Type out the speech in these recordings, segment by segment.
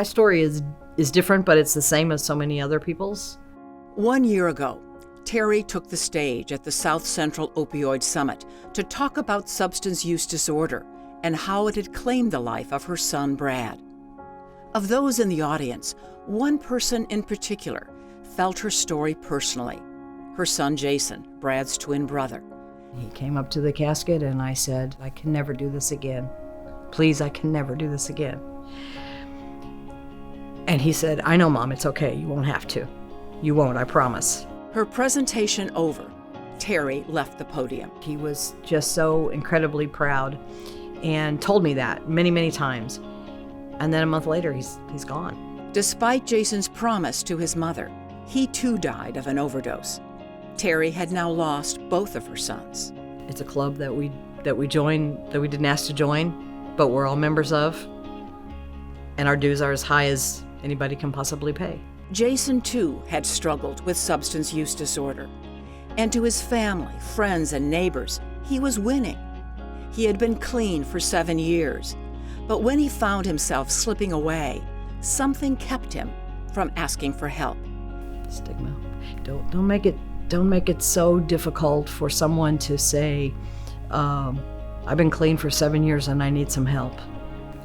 My story is different, but it's the same as so many other people's. 1 year ago, Terry took the stage at the South Central Opioid Summit to talk about substance use disorder and how it had claimed the life of her son, Brad. Of those in the audience, one person in particular felt her story personally: her son, Jason, Brad's twin brother. He came up to the casket and I said, I can never do this again. Please, I can never do this again. And he said, I know, Mom, it's okay. You won't have to. You won't, I promise. Her presentation over, Terry left the podium. He was just so incredibly proud and told me that many, many times. And then a month later, he's gone. Despite Jason's promise to his mother, he too died of an overdose. Terry had now lost both of her sons. It's a club that we joined, that we didn't ask to join, but we're all members of. And our dues are as high as anybody can possibly pay. Jason too had struggled with substance use disorder. And to his family, friends, and neighbors, he was winning. He had been clean for 7 years. But when he found himself slipping away, something kept him from asking for help. Stigma. Don't make it so difficult for someone to say, I've been clean for 7 years and I need some help.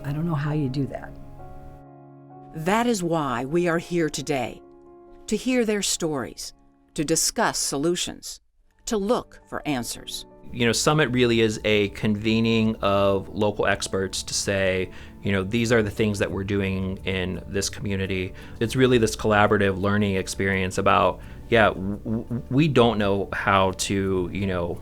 I don't know how you do that. That is why we are here today, to hear their stories, to discuss solutions, to look for answers. Summit really is a convening of local experts to say, these are the things that we're doing in this community. It's really this collaborative learning experience about, we don't know how to,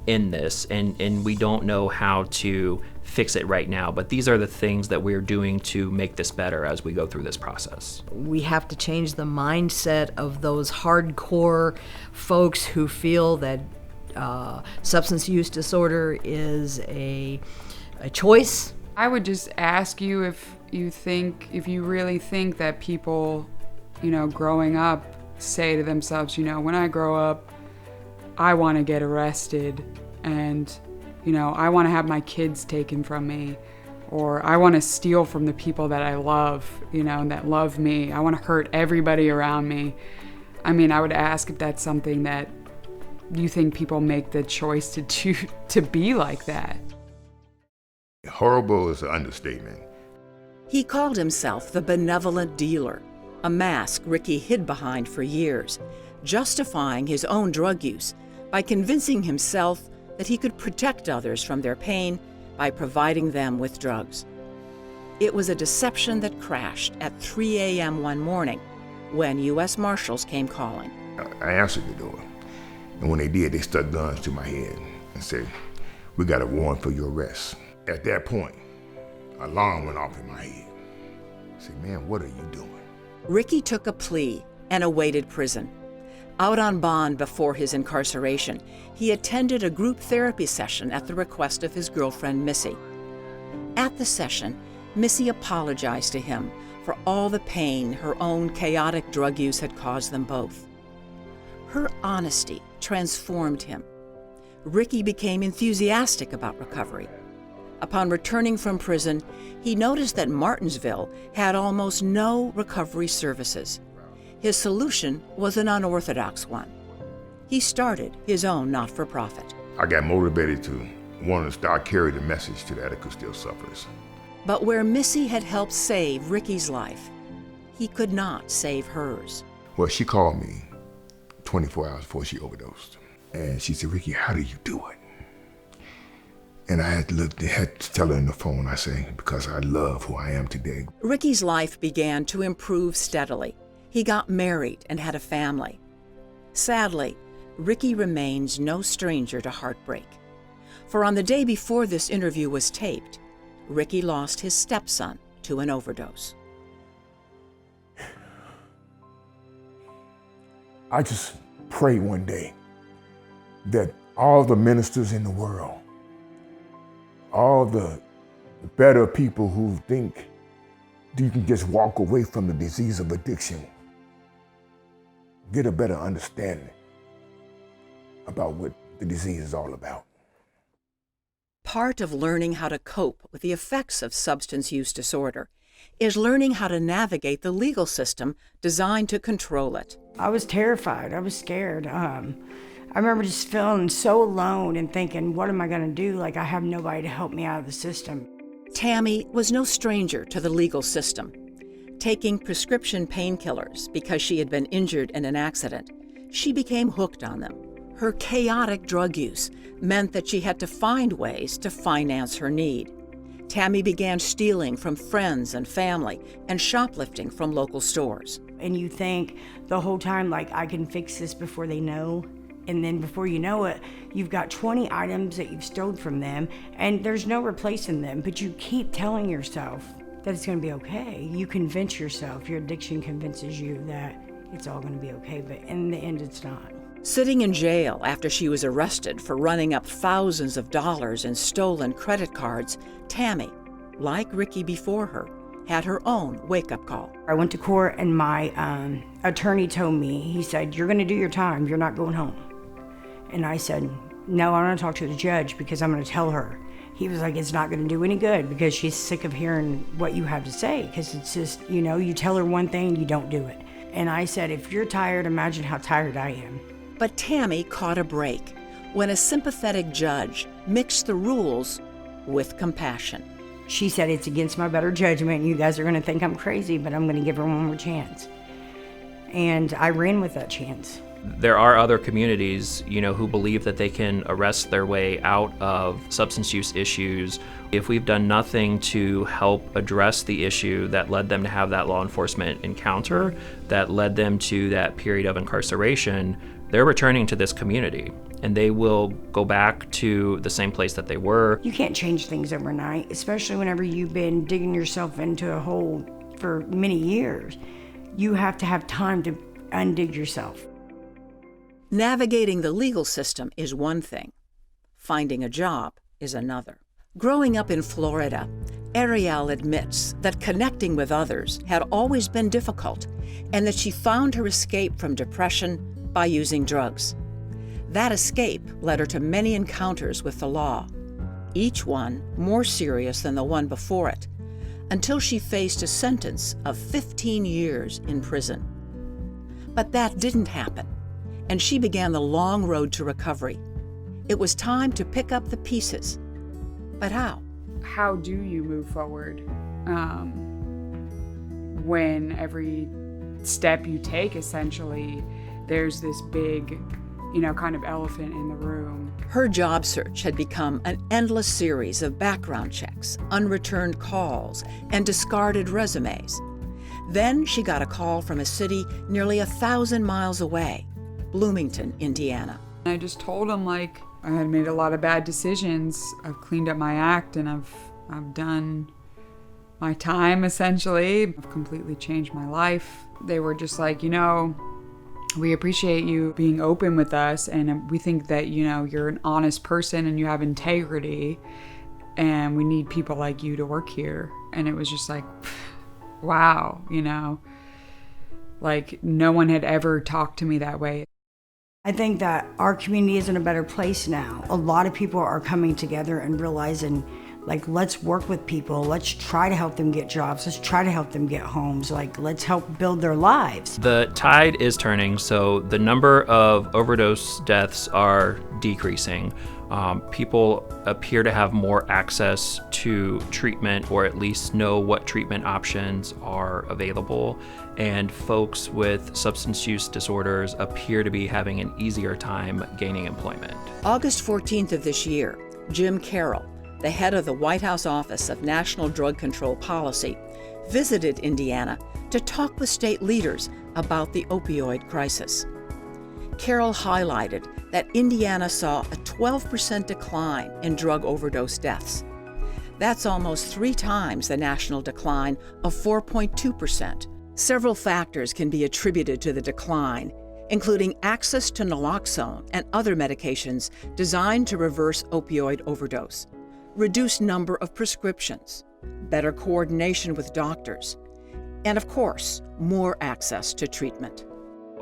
end this, and we don't know how to fix it right now, but these are the things that we're doing to make this better as we go through this process. We have to change the mindset of those hardcore folks who feel that substance use disorder is a choice. I would just ask you if you really think that people, growing up say to themselves, when I grow up, I want to get arrested and, I want to have my kids taken from me, or I want to steal from the people that I love, that love me. I want to hurt everybody around me. I would ask if that's something that you think people make the choice to be like that. Horrible is an understatement. He called himself the benevolent dealer, a mask Ricky hid behind for years, justifying his own drug use by convincing himself that he could protect others from their pain by providing them with drugs. It was a deception that crashed at 3 a.m. one morning when U.S. Marshals came calling. I answered the door, and when they did, they stuck guns to my head and said, "We got a warrant for your arrest." At that point, an alarm went off in my head. I said, "Man, what are you doing?" Ricky took a plea and awaited prison. Out on bond before his incarceration, he attended a group therapy session at the request of his girlfriend, Missy. At the session, Missy apologized to him for all the pain her own chaotic drug use had caused them both. Her honesty transformed him. Ricky became enthusiastic about recovery. Upon returning from prison, he noticed that Martinsville had almost no recovery services. His solution was an unorthodox one. He started his own not-for-profit. I got motivated to want to start carrying the message to the addict who still suffers. But where Missy had helped save Ricky's life, he could not save hers. Well, she called me 24 hours before she overdosed. And she said, "Ricky, how do you do it?" And I had to tell her on the phone. I say, "Because I love who I am today." Ricky's life began to improve steadily. He got married and had a family. Sadly, Ricky remains no stranger to heartbreak. For on the day before this interview was taped, Ricky lost his stepson to an overdose. I just pray one day that all the ministers in the world, all the better people who think you can just walk away from the disease of addiction, get a better understanding about what the disease is all about. Part of learning how to cope with the effects of substance use disorder is learning how to navigate the legal system designed to control it. I was terrified. I was scared. I remember just feeling so alone and thinking, what am I going to do? Like, I have nobody to help me out of the system. Tammy was no stranger to the legal system. Taking prescription painkillers because she had been injured in an accident, she became hooked on them. Her chaotic drug use meant that she had to find ways to finance her need. Tammy began stealing from friends and family and shoplifting from local stores. And you think the whole time, like, I can fix this before they know. And then before you know it, you've got 20 items that you've stolen from them, and there's no replacing them. But you keep telling yourself that it's going to be okay. You convince yourself, your addiction convinces you that it's all going to be okay, but in the end, it's not. Sitting in jail after she was arrested for running up thousands of dollars in stolen credit cards, Tammy, like Ricky before her, had her own wake-up call. I went to court, and my attorney told me, he said, you're going to do your time, you're not going home. And I said, no, I want to talk to the judge because I'm going to tell her. He was like, it's not going to do any good because she's sick of hearing what you have to say, because it's just, you know, you tell her one thing, you don't do it. And I said, if you're tired, imagine how tired I am. But Tammy caught a break when a sympathetic judge mixed the rules with compassion. She said, it's against my better judgment. You guys are going to think I'm crazy, but I'm going to give her one more chance. And I ran with that chance. There are other communities, who believe that they can arrest their way out of substance use issues. If we've done nothing to help address the issue that led them to have that law enforcement encounter, that led them to that period of incarceration, they're returning to this community, and they will go back to the same place that they were. You can't change things overnight, especially whenever you've been digging yourself into a hole for many years. You have to have time to undig yourself. Navigating the legal system is one thing. Finding a job is another. Growing up in Florida, Ariel admits that connecting with others had always been difficult, and that she found her escape from depression by using drugs. That escape led her to many encounters with the law, each one more serious than the one before it, until she faced a sentence of 15 years in prison. But that didn't happen, and she began the long road to recovery. It was time to pick up the pieces. But how? How do you move forward when every step you take, essentially, there's this big, kind of elephant in the room? Her job search had become an endless series of background checks, unreturned calls, and discarded resumes. Then she got a call from a city nearly 1,000 miles away, Bloomington, Indiana. I just told him, I had made a lot of bad decisions. I've cleaned up my act, and I've done my time, essentially. I've completely changed my life. They were just like, we appreciate you being open with us, and we think that, you're an honest person and you have integrity, and we need people like you to work here. And it was just like, wow, no one had ever talked to me that way. I think that our community is in a better place now. A lot of people are coming together and realizing, let's work with people. Let's try to help them get jobs. Let's try to help them get homes. Let's help build their lives. The tide is turning, so the number of overdose deaths are decreasing. People appear to have more access to treatment, or at least know what treatment options are available. And folks with substance use disorders appear to be having an easier time gaining employment. August 14th of this year, Jim Carroll, the head of the White House Office of National Drug Control Policy, visited Indiana to talk with state leaders about the opioid crisis. Carroll highlighted that Indiana saw a 12% decline in drug overdose deaths. That's almost 3 times the national decline of 4.2%. Several factors can be attributed to the decline, including access to naloxone and other medications designed to reverse opioid overdose, reduced number of prescriptions, better coordination with doctors, and of course, more access to treatment.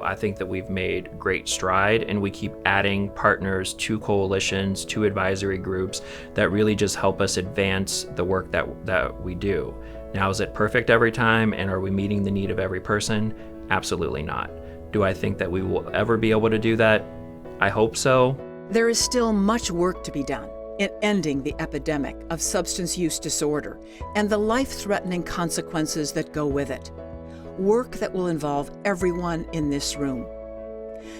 I think that we've made great stride, and we keep adding partners to coalitions, to advisory groups that really just help us advance the work that we do. Now, is it perfect every time, and are we meeting the need of every person? Absolutely not. Do I think that we will ever be able to do that? I hope so. There is still much work to be done in ending the epidemic of substance use disorder and the life-threatening consequences that go with it. Work that will involve everyone in this room.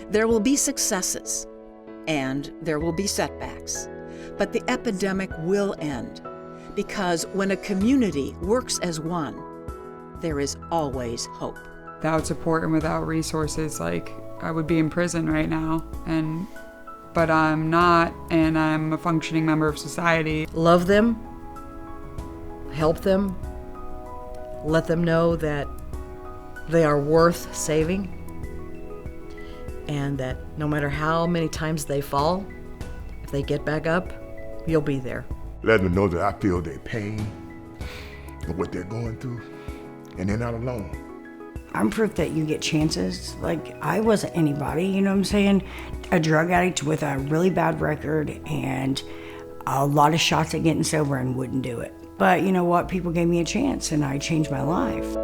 There will be successes, and there will be setbacks, but the epidemic will end, because when a community works as one, there is always hope. Without support and without resources, like, I would be in prison right now, but I'm not, and I'm a functioning member of society. Love them, help them, let them know that they are worth saving, and that no matter how many times they fall, if they get back up, you'll be there. Let them know that I feel their pain and what they're going through, and they're not alone. I'm proof that you get chances. Like, I wasn't anybody, you know what I'm saying? A drug addict with a really bad record and a lot of shots at getting sober and wouldn't do it. But you know what? People gave me a chance and I changed my life.